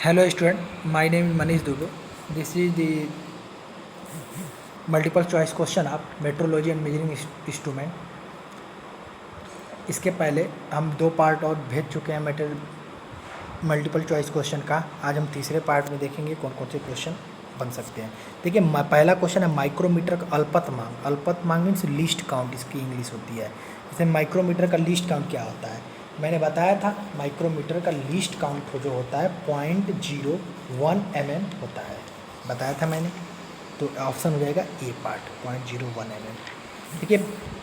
Hello student, my name is Manish Dubey. This is the multiple choice question of metrology and measuring instrument. इसके पहले हम 2 part और भेज चुके हैं मल्टीपल चॉइस क्वेश्चन का। आज हम तीसरे पार्ट में देखेंगे कौन कौन से क्वेश्चन बन सकते हैं। देखिए पहला क्वेश्चन है माइक्रोमीटर का अल्पतमांक। अल्पतमांक मीन्स लीस्ट काउंट इसकी इंग्लिश होती है। जैसे माइक्रोमीटर का लीस्ट काउंट क्या होता है, मैंने बताया था माइक्रोमीटर का लीस्ट काउंट जो होता है 0.01 mm होता है, बताया था मैंने। तो ऑप्शन हो जाएगा ए पार्ट 0.01 mm। देखिए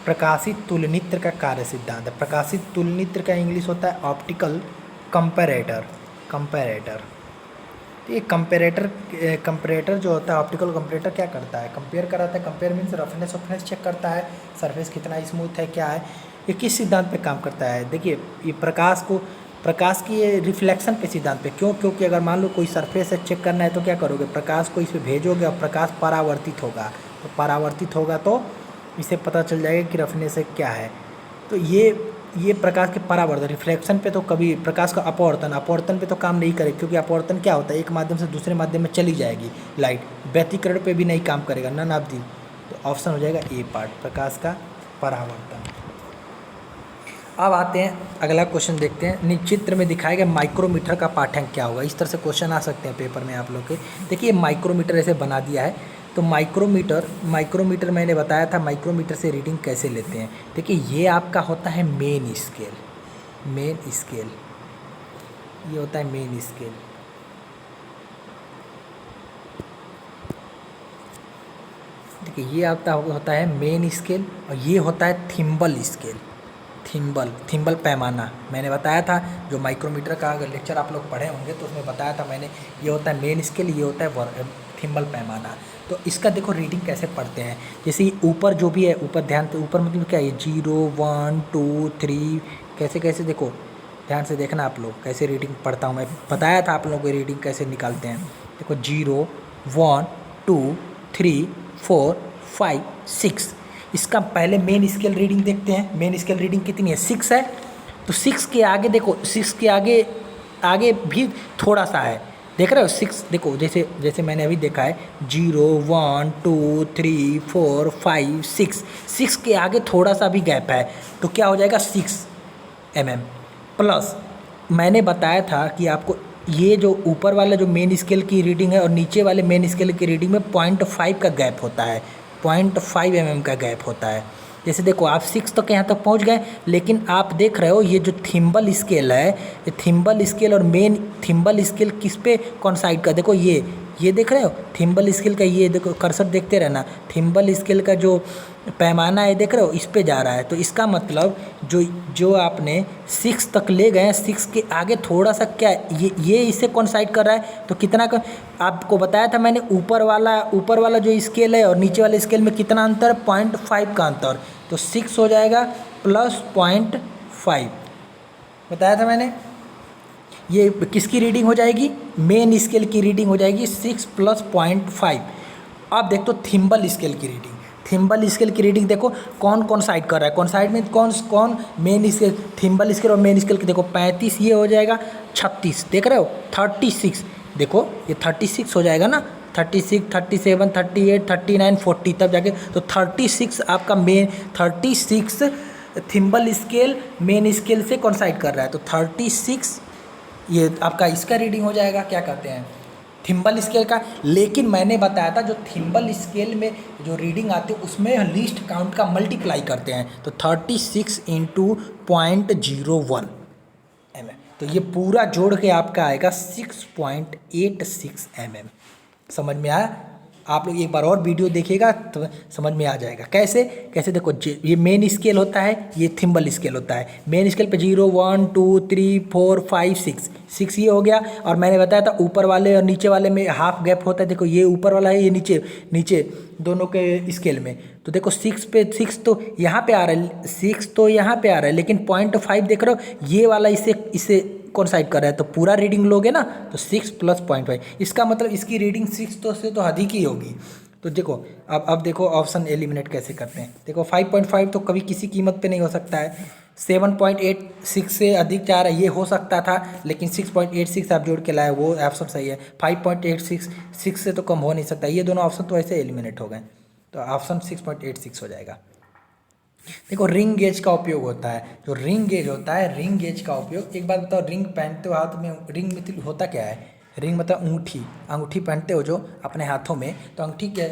प्रकाशित तुलनित्र का कार्य सिद्धांत है। प्रकाशित तुलनित्र का इंग्लिश होता है ऑप्टिकल कंपैरेटर। तो ये कंपैरेटर जो होता है ऑप्टिकल कंपैरेटर क्या करता है, कंपेयर कराता है। कंपेयर मीन्स रफनेस चेक करता है, सरफेस कितना स्मूथ है क्या है। ये किस सिद्धांत पे काम करता है, देखिए ये प्रकाश की ये रिफ्लेक्शन के सिद्धांत पे। क्योंकि अगर मान लो कोई सरफेस से चेक करना है तो क्या करोगे, प्रकाश को इस पर भेजोगे और प्रकाश परावर्तित होगा। तो परावर्तित होगा तो इससे पता चल जाएगा कि रफनेस है क्या है। तो ये प्रकाश के परावर्तन रिफ्लेक्शन पे तो कभी प्रकाश का अपवर्तन पे तो काम नहीं करे, क्योंकि अपवर्तन क्या होता है, एक माध्यम से दूसरे माध्यम में चली जाएगी लाइट, व्यतिकरण पे भी नहीं काम करेगा, नन ऑफ दी। तो ऑप्शन हो जाएगा ए पार्ट, प्रकाश का परावर्तन। अब आते हैं अगला क्वेश्चन देखते हैं। चित्र में दिखाए गए माइक्रोमीटर का पाठ्यांक क्या होगा। इस तरह से क्वेश्चन आ सकते हैं पेपर में आप लोग के। देखिए माइक्रोमीटर ऐसे बना दिया है। तो माइक्रोमीटर मैंने बताया था माइक्रोमीटर से रीडिंग कैसे लेते हैं। देखिए ये आपका होता है मेन स्केल, ये होता है मेन स्केल। देखिए ये आपका होता है मेन स्केल और ये होता है थिम्बल स्केल। थिम्बल पैमाना मैंने बताया था, जो माइक्रोमीटर का अगर लेक्चर आप लोग पढ़े होंगे तो उसमें बताया था मैंने। ये होता है मेन स्केल, ये होता है थिम्बल पैमाना। तो इसका देखो रीडिंग कैसे पढ़ते हैं। जैसे ऊपर जो भी है, ऊपर ध्यान से, ऊपर मतलब क्या है 0 1 2 3 कैसे देखो, ध्यान से देखना आप लोग कैसे रीडिंग पढ़ता हूँ मैं। बताया था आप लोगों को रीडिंग कैसे निकालते हैं। देखो 0 1 2 3 4 5 6। इसका पहले मेन स्केल रीडिंग देखते हैं। मेन स्केल रीडिंग कितनी है, 6 है। तो 6 के आगे देखो, 6 के आगे भी थोड़ा सा है, देख रहे हो 6। देखो जैसे मैंने अभी देखा है 0 1 2 3 4 5 6 के आगे थोड़ा सा भी गैप है तो क्या हो जाएगा 6 mm प्लस। मैंने बताया था कि आपको ये जो ऊपर वाला जो मेन स्केल की रीडिंग है और नीचे वाले मेन स्केल की रीडिंग में 0.5 का गैप होता है, 0.5 mm का गैप होता है। जैसे देखो आप 6 तक यहाँ तक पहुँच गए, लेकिन आप देख रहे हो ये जो थिम्बल स्केल है, ये थिम्बल स्केल और मेन थिम्बल स्केल किस पे कॉन्साइड का, देखो ये देख रहे हो थिम्बल स्केल का, ये देखो कर्सर देखते रहना, थिम्बल स्केल का जो पैमाना है देख रहे हो इस पे जा रहा है। तो इसका मतलब जो आपने 6 तक ले गए, 6 के आगे थोड़ा सा क्या ये इससे कॉन्साइड कर रहा है। तो कितना का आपको बताया था मैंने, ऊपर वाला जो स्केल है और नीचे वाले स्केल में कितना अंतर, 0.5 का अंतर। तो 6 हो जाएगा प्लस 0.5 बताया था मैंने। ये किसकी रीडिंग हो जाएगी, मेन स्केल की रीडिंग हो जाएगी 6 प्लस 0.5। अब देखो थिम्बल स्केल की रीडिंग। थिम्बल स्केल की रीडिंग देखो कौन साइड कर रहा है, कौन साइड में कौन मेन स्केल, थिम्बल स्केल और मेन स्केल की देखो 35, ये हो जाएगा 36, देख रहे हो 36। देखो ये 36 हो जाएगा ना, 36 37 38 39 40 तब जाके तो 36 आपका main 36 thimble scale main scale से कॉन्साइड कर रहा है। तो 36 ये आपका इसका रीडिंग हो जाएगा, क्या कहते हैं थिम्बल स्केल का। लेकिन मैंने बताया था जो थिम्बल स्केल में जो रीडिंग आती है उसमें लीस्ट काउंट का मल्टीप्लाई करते हैं। तो 36 × 0.01 mm, तो ये पूरा जोड़ के आपका आएगा 6.86 mm। समझ में आया? आप लोग एक बार और वीडियो देखिएगा तो समझ में आ जाएगा। कैसे देखो ये मेन स्केल होता है, ये थिम्बल स्केल होता है। मेन स्केल पे 0 1 2 3 4 5 6 ये हो गया। और मैंने बताया था ऊपर वाले और नीचे वाले में हाफ गैप होता है। देखो ये ऊपर वाला है, ये नीचे दोनों के स्केल में। तो देखो 6 तो यहाँ पे आ रहा है, 6 तो यहाँ पे आ रहा है, लेकिन 0.5 देख रहे हो ये वाला इसे कॉन्साइड कर रहा है। तो पूरा रीडिंग लोगे ना तो 6 प्लस 0.5, इसका मतलब इसकी रीडिंग 6 तो से तो अधिक ही होगी। तो देखो अब देखो ऑप्शन एलिमिनेट कैसे करते हैं। देखो 5.5 तो कभी किसी कीमत पे नहीं हो सकता है, 7.86 से अधिक जा रहा है, ये हो सकता था, लेकिन 6.86 आप जोड़ के लाए, वो ऑप्शन सही है। 5.86 6 से तो कम हो नहीं सकता, ये दोनों ऑप्शन तो ऐसे एलिमिनेट हो गए, तो ऑप्शन 6.86 हो जाएगा। देखो रिंग गेज का उपयोग होता है, जो रिंग गेज होता है, रिंग गेज का उपयोग, एक बात बताओ, रिंग पहनते हो हाथ में, रिंग मतलब होता क्या है? रिंग मतलब अंगूठी, अंगूठी पहनते हो जो अपने हाथों में, तो अंगूठी क्या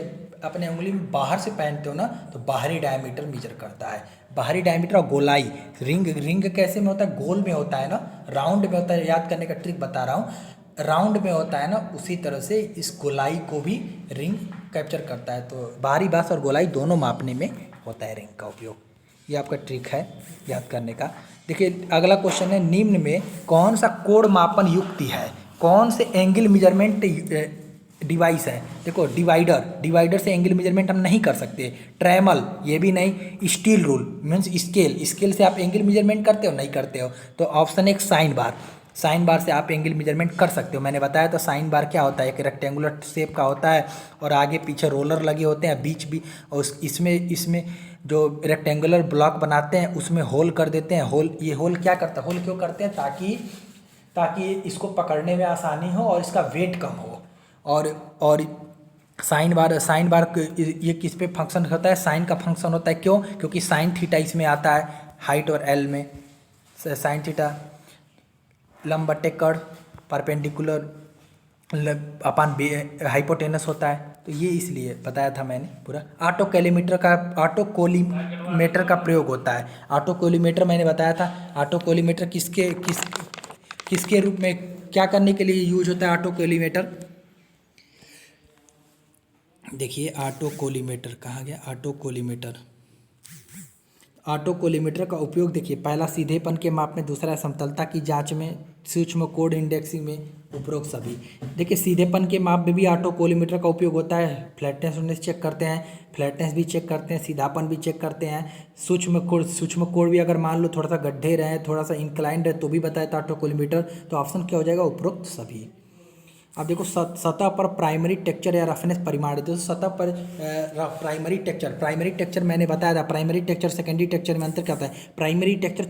अपने उंगली में बाहर से पहनते हो ना, तो बाहरी डायमीटर मेजर करता है, बाहरी डायमीटर और गोलाई। रिंग रिंग कैसे में होता है? गोल में होता है ना, राउंड में होता है, याद करने का ट्रिक बता रहा हूँ, राउंड में होता है ना, उसी तरह से इस गोलाई को भी रिंग कैप्चर करता है। तो बाहरी व्यास और गोलाई दोनों मापने में होता है रिंग का उपयोग, ये आपका ट्रिक है याद करने का। देखिए अगला क्वेश्चन है, निम्न में कौन सा कोण मापन युक्ति है, कौन से एंगल मेजरमेंट डिवाइस है? देखो डिवाइडर, डिवाइडर से एंगल मेजरमेंट हम नहीं कर सकते, ट्रेमल ये भी नहीं, steel rule means scale, scale से आप एंगल मेजरमेंट करते हो? नहीं करते हो। तो ऑप्शन एक साइन बार, साइन बार से आप एंगल मेजरमेंट कर सकते हो। मैंने बताया था साइन बार क्या होता है, एक रेक्टेंगुलर शेप का होता है और आगे पीछे रोलर लगे होते हैं, बीच भी, और इसमें जो रेक्टेंगुलर ब्लॉक बनाते हैं उसमें होल कर देते हैं। होल, ये होल क्या करता है, होल क्यों करते हैं? ताकि इसको पकड़ने में आसानी हो और इसका वेट कम हो। और साइन बार ये किस पे फंक्शन होता है? साइन का फंक्शन होता है, क्यों? क्योंकि साइन थीटा इसमें आता है, हाइट और एल में, साइन थीटा लंब बटे कर्ण, परपेंडिकुलर अपान हाइपोटेनस होता है, तो ये इसलिए बताया था मैंने पूरा। ऑटोकोलीमेटर का प्रयोग होता है, ऑटोकोलीमेटर मैंने बताया था, ऑटोकोलीमेटर किसके रूप में, क्या करने के लिए यूज होता है ऑटोकोलीमेटर? देखिए ऑटोकोलीमेटर कहाँ गया, ऑटोकोलीमेटर का उपयोग देखिए, पहला सीधेपन के माप में, दूसरा समतलता की जांच में, सूक्ष्म कोण इंडेक्सिंग में, उपरोक्त सभी। देखिए सीधेपन के माप में भी ऑटोकोलीमेटर का उपयोग होता है, फ्लैटनेस चेक करते हैं, फ्लैटनेस भी चेक करते हैं, सीधापन भी चेक करते हैं, सूक्ष्म कोण भी अगर मान लो थोड़ा सा गड्ढे रहे, थोड़ा सा इंक्लाइंड है, तो भी बताया था ऑटोकोलीमेटर। तो ऑप्शन क्या हो जाएगा? उपरोक्त सभी। अब देखो सतह पर प्राइमरी टेक्सचर या रफनेस परिमाण है, तो सतह पर प्राइमरी टेक्सचर मैंने बताया था, प्राइमरी टेक्सचर सेकेंडरी टेक्सचर में अंतर क्या होता है? प्राइमरी टेक्सचर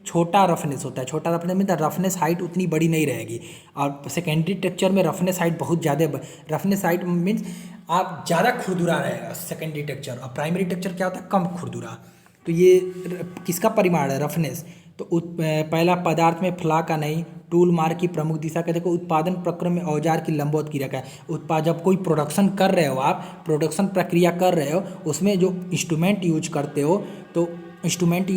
छोटा रफनेस होता है, छोटा रफनेस में रफनेस हाइट उतनी बड़ी नहीं रहेगी, और सेकेंडरी टेक्सचर में रफनेस हाइट बहुत ज़्यादा, रफनेस हाइट मीन्स आप ज़्यादा खुरदुरा रहेगा सेकेंडरी टेक्सचर, और प्राइमरी टेक्सचर क्या होता है? कम खुरदुरा। तो ये किसका परिमाण है? रफनेस। तो पहला पदार्थ में फ्ला का नहीं, टूल मार की प्रमुख दिशा का, देखो उत्पादन प्रक्रम में औजार की लंबवत क्रिया का है, जब कोई प्रोडक्शन कर रहे हो, आप प्रोडक्शन प्रक्रिया कर रहे हो, उसमें जो इंस्ट्रूमेंट यूज करते हो, तो क्या इंस्ट्रूमेंट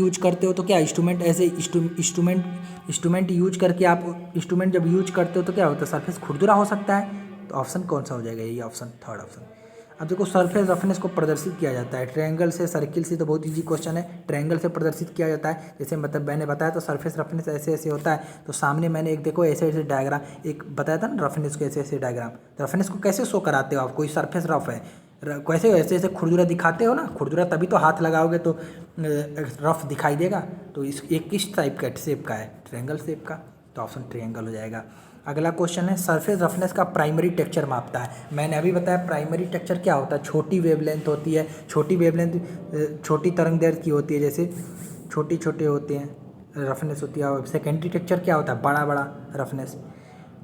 यूज करके आप इंस्ट्रूमेंट जब यूज करते हो तो क्या होता है? सरफेस खुरदुरा हो सकता है। तो ऑप्शन कौन सा हो जाएगा? यही ऑप्शन, थर्ड ऑप्शन। अब देखो सरफेस रफनेस को प्रदर्शित किया जाता है ट्रायंगल से, सर्किल से, तो बहुत इजी क्वेश्चन है, ट्रायंगल से प्रदर्शित किया जाता है। जैसे मतलब मैंने बताया तो सरफेस रफनेस ऐसे ऐसे होता है, तो सामने मैंने एक देखो ऐसे ऐसे डायग्राम एक बताया था ना, रफनेस को ऐसे ऐसे डायग्राम, रफनेस को कैसे शो कराते हो आप? कोई सरफेस रफ है, कैसे ऐसे ऐसे खुरदुरा दिखाते हो ना, खुरदुरा तभी तो हाथ लगाओगे तो रफ दिखाई देगा। तो इस एक किस टाइप का शेप का है? ट्रायंगल शेप का, तो ऑप्शन ट्रायंगल हो जाएगा। अगला क्वेश्चन है, सरफेस रफनेस का प्राइमरी टेक्सचर मापता है। मैंने अभी बताया प्राइमरी टेक्सचर क्या होता है? छोटी वेवलेंथ होती है, छोटी वेवलेंथ छोटी तरंगदैर्घ्य की होती है, जैसे छोटे होते हैं रफनेस होती है। और सेकेंडरी टेक्सचर क्या होता है? बड़ा रफनेस।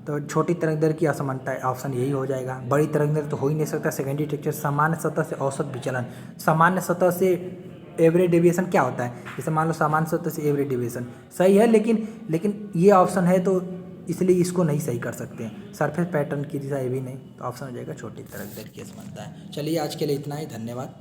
तो छोटी तरंगदैर्घ्य की असमानता है, ऑप्शन यही हो जाएगा। बड़ी तरंगदैर्घ्य तो हो ही नहीं सकता। सेकेंडरी टेक्सचर सामान्य सतह से औसत विचलन, सामान्य सतह से एवरेज डेविएशन क्या होता है? जैसे मान लो सामान्य सतह से एवरेज डेविएशन सही है, लेकिन ये ऑप्शन है तो इसलिए इसको नहीं सही कर सकते हैं। सरफेस पैटर्न की दिशा ये भी नहीं, तो ऑप्शन हो जाएगा छोटी तरंगदैर्घ्य की असमानता है। चलिए आज के लिए इतना ही, धन्यवाद।